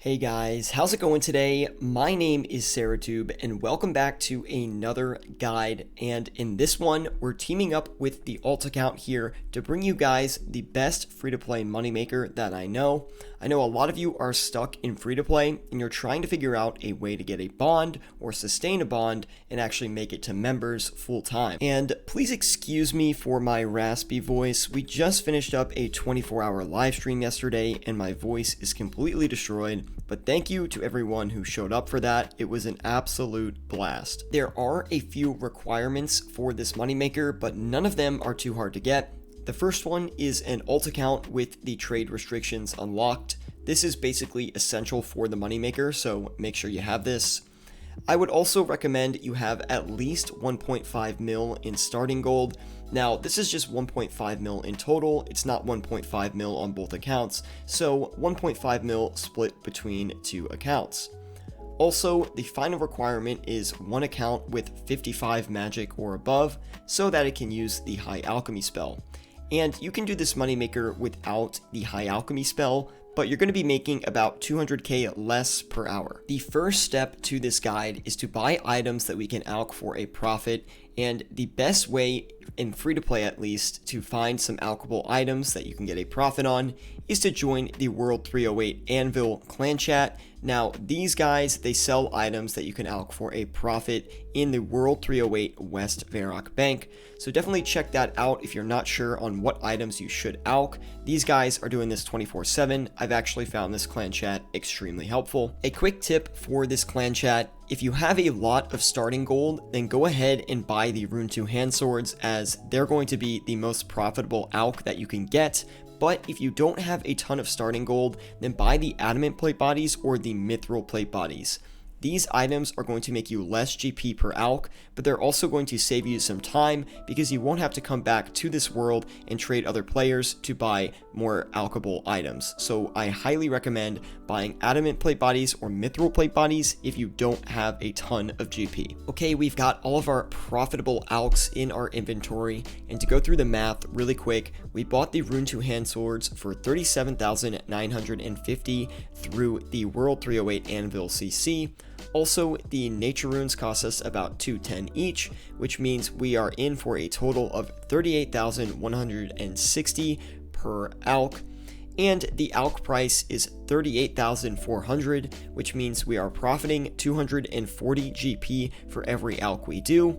Hey guys, how's it going today? My name is SarahTube and welcome back to another guide, and in this one we're teaming up with the alt account here to bring you guys the best free-to-play moneymaker that I know. I know a lot of you are stuck in free-to-play and you're trying to figure out a way to get a bond or sustain a bond and actually make it to members full-time. And please excuse me for my raspy voice. We just finished up a 24-hour live stream yesterday and my voice is completely destroyed. But thank you to everyone who showed up for that. It was an absolute blast. There are a few requirements for this moneymaker, but none of them are too hard to get. The first one is an alt account with the trade restrictions unlocked. This is basically essential for the moneymaker, so make sure you have this. I would also recommend you have at least 1.5 mil in starting gold. Now, this is just 1.5 mil in total. It's not 1.5 mil on both accounts, so 1.5 mil split between two accounts. Also, the final requirement is one account with 55 magic or above so that it can use the high alchemy spell. And you can do this moneymaker without the high alchemy spell, but you're going to be making about 200k less per hour. The first step to this guide is to buy items that we can alch for a profit, and the best way, in free to play at least, to find some alchable items that you can get a profit on is to join the World 308 Anvil clan chat. Now, these guys, they sell items that you can alch for a profit in the World 308 West Varrock Bank. So definitely check that out if you're not sure on what items you should alch. These guys are doing this 24/7. I've actually found this clan chat extremely helpful. A quick tip for this clan chat: if you have a lot of starting gold, then go ahead and buy the Rune 2 hand swords, as they're going to be the most profitable alch that you can get. But if you don't have a ton of starting gold, then buy the adamant plate bodies or the mithril plate bodies. These items are going to make you less GP per alch, but they're also going to save you some time because you won't have to come back to this world and trade other players to buy more alchable items. So I highly recommend buying adamant plate bodies or mithril plate bodies if you don't have a ton of GP. Okay, we've got all of our profitable alchs in our inventory, and to go through the math really quick, we bought the Rune 2 hand swords for 37,950 through the World 308 Anvil CC. Also, the nature runes cost us about 210 each, which means we are in for a total of 38,160 per alch. And the alch price is 38,400, which means we are profiting 240 GP for every alch we do.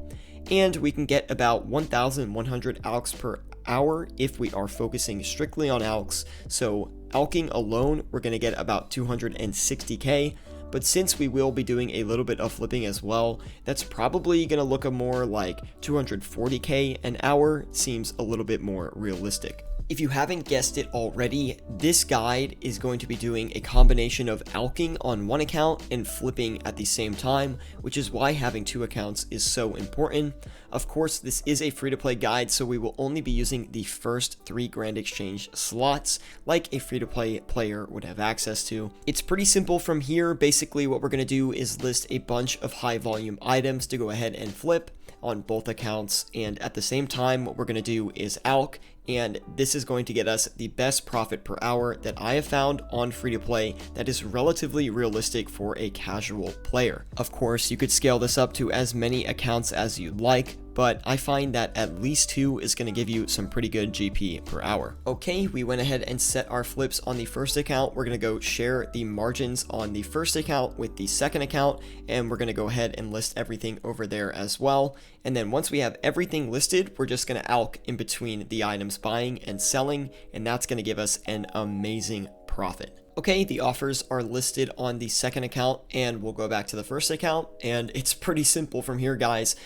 And we can get about 1,100 alchs per hour if we are focusing strictly on alchs. So alching alone, we're going to get about 260k. But since we will be doing a little bit of flipping as well, that's probably going to look more like 240k an hour. Seems a little bit more realistic. If you haven't guessed it already, this guide is going to be doing a combination of alching on one account and flipping at the same time, which is why having two accounts is so important. Of course, this is a free-to-play guide, so we will only be using the first 3 Grand Exchange slots like a free-to-play player would have access to. It's pretty simple from here. Basically, what we're going to do is list a bunch of high-volume items to go ahead and flip on both accounts, and at the same time, what we're going to do is alch, and this is going to get us the best profit per hour that I have found on free-to-play that is relatively realistic for a casual player. Of course, you could scale this up to as many accounts as you'd like, but I find that at least 2 is going to give you some pretty good GP per hour. Okay, we went ahead and set our flips on the first account. We're going to go share the margins on the first account with the second account, and we're going to go ahead and list everything over there as well. And then once we have everything listed, we're just going to alch in between the items buying and selling, and that's going to give us an amazing profit. Okay, the offers are listed on the second account, and we'll go back to the first account, and it's pretty simple from here, guys.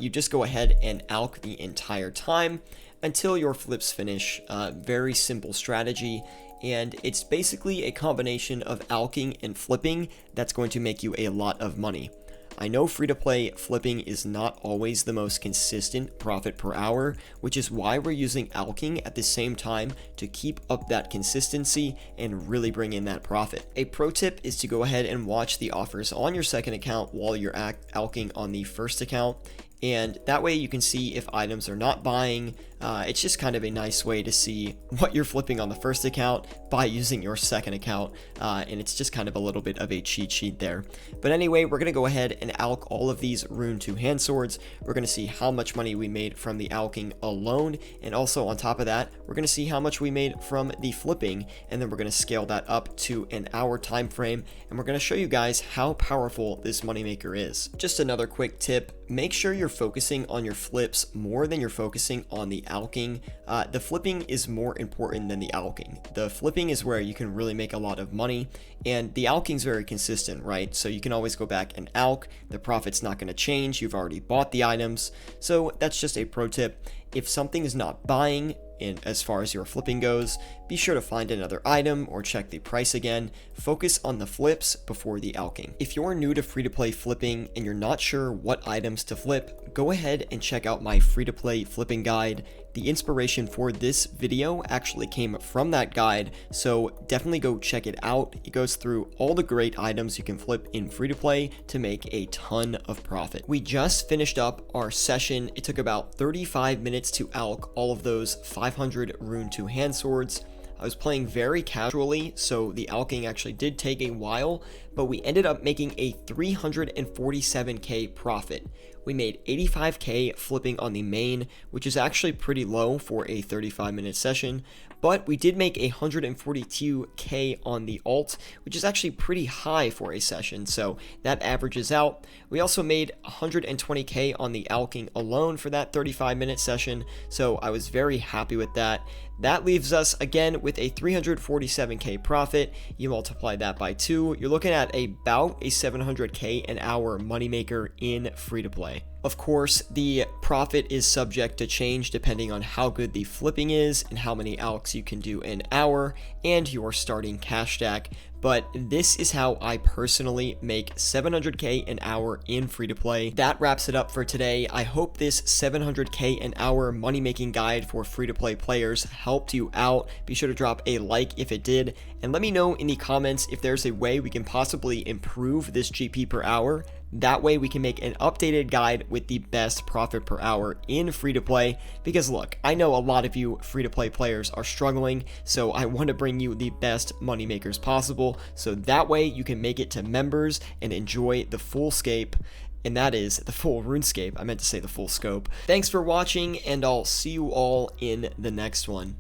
You just go ahead and alch the entire time until your flips finish. Very simple strategy, and it's basically a combination of alching and flipping that's going to make you a lot of money. I know free-to-play flipping is not always the most consistent profit per hour, which is why we're using alching at the same time to keep up that consistency and really bring in that profit. A pro tip is to go ahead and watch the offers on your second account while you're alching on the first account, and that way you can see if items are not buying, It's just kind of a nice way to see what you're flipping on the first account by using your second account, and it's just kind of a little bit of a cheat sheet there. But anyway, we're going to go ahead and alch all of these Rune 2 hand swords. We're going to see how much money we made from the alching alone, and also on top of that, we're going to see how much we made from the flipping, and then we're going to scale that up to an hour time frame, and we're going to show you guys how powerful this moneymaker is. Just another quick tip, make sure you're focusing on your flips more than you're focusing on the alching. The flipping is more important than the alching. The flipping is where you can really make a lot of money, and the alching is very consistent, right? So you can always go back and alch, the profit's not going to change, you've already bought the items. So that's just a pro tip. If something is not buying, in as far as your flipping goes, be sure to find another item or check the price again. Focus on the flips before the alching. If you're new to free-to-play flipping and you're not sure what items to flip, go ahead and check out my free-to-play flipping guide. The inspiration for this video actually came from that guide, so definitely go check it out. It goes through all the great items you can flip in free-to-play to make a ton of profit. We just finished up our session. It took about 35 minutes to alch all of those 500 Rune 2 hand swords. I was playing very casually, so the alching actually did take a while, but we ended up making a 347k profit. We made 85k flipping on the main, which is actually pretty low for a 35-minute session, but we did make 142k on the alt, which is actually pretty high for a session, so that averages out. We also made 120k on the alching alone for that 35-minute session, so I was very happy with that. That leaves us again with a 347k profit. You multiply that by 2, you're looking at about a 700k an hour moneymaker in free-to-play. Of course, the profit is subject to change depending on how good the flipping is and how many alchs you can do an hour and your starting cash stack. But this is how I personally make 700k an hour in free-to-play. That wraps it up for today. I hope this 700k an hour money-making guide for free-to-play players helped you out. Be sure to drop a like if it did, and let me know in the comments if there's a way we can possibly improve this GP per hour. That way we can make an updated guide with the best profit per hour in free-to-play, because look, I know a lot of you free-to-play players are struggling, so I want to bring you the best money makers possible, so that way you can make it to members and enjoy the full scape, and that is the full RuneScape. I meant to say the full scope. Thanks for watching, and I'll see you all in the next one.